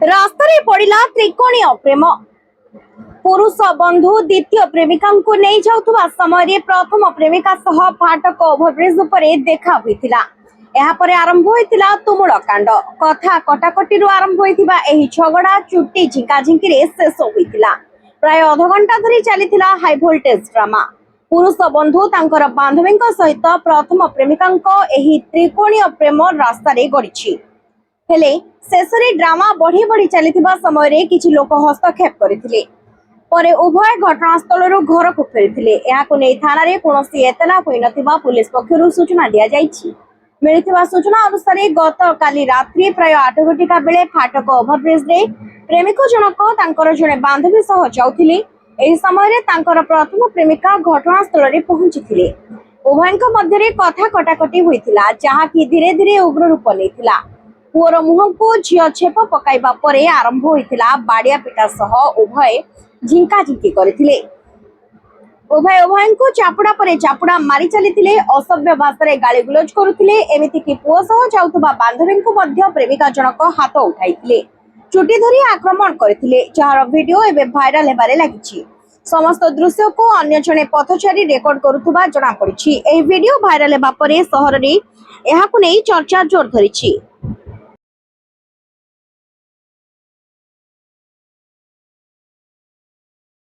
रास्तारे पड़िला त्रिकोणीय प्रेम। पुरुष बंधु द्वितीय प्रेमिका को नहीं जाउथुबा समय प्रथम प्रेमिका सह फाटक ओभरब्रिज उपरे देखा होइतिला। एहा परे आरंभ होइतिला तुमुल कांड। कथा कटाकटी आरंभ होइतिबा एही झगड़ा चुट्टी झिंकाझिंकी रे शेष होइतिला। प्राय आधा घंटा धरी चलीथिला हाई वोल्टेज ड्रामा। पुरुष बंधु तांकर बांधवींक सहित प्रथम प्रेमिकांक एही त्रिकोणीय प्रेम रास्तारे गड़िछि। हेले शेषरे ड्रामा बढ़ी बढ़ी चलीथिबा समय रे किछि लोक हस्तक्षेप करथिले। परे उभय घटनास्थल घर को फेरिथिले। एहाको नै थाना रे कोनोसी एतला होई नथिबा पुलिस पक्षरु सूचना दिया जाइछि। मिलिथिबा सूचना अनुसार गत काली रात्रि प्राय 8 घटिका बेले फाटक ओभरब्रिज रे प्रेमिक जनक तांकर जने बांधवी सह जाउथिले। एही समय रे तांकर प्रथम प्रेमिका घटनास्थल रे पहुंचिथिले। उभयଙ୍କ ମଧ୍ୟରେ କଥା कटाकटी होइथिला, जहा कि धीरे धीरे उग्र रूप लेथिला। पुअर मुह को झियो छेप पकाइबा परे आरंभ होइथिला बाडिया पिटा सह उभय झिंका झिंकी करथिले। उभय को चापुड़ा परे चापुड़ा मारी चलीथिले। असभ्य भाषा गाली गुलज करुथिले। एमिति कि पुओ सह जाउथबा बांधवीं को मध्य प्रेमिका जनक हाथ उठाइथिले, चुटी धरी आक्रमण करथिले, जहार वीडियो एबे भाइराल हेबारे लागिछि। समस्त दृश्य को अन्य जने पथचारी रेकर्ड करुथबा जणा पड़िछि। एही वीडियो भाइराल हेबा परे शहर रे एहाकु नै चर्चा जोर धरिछि।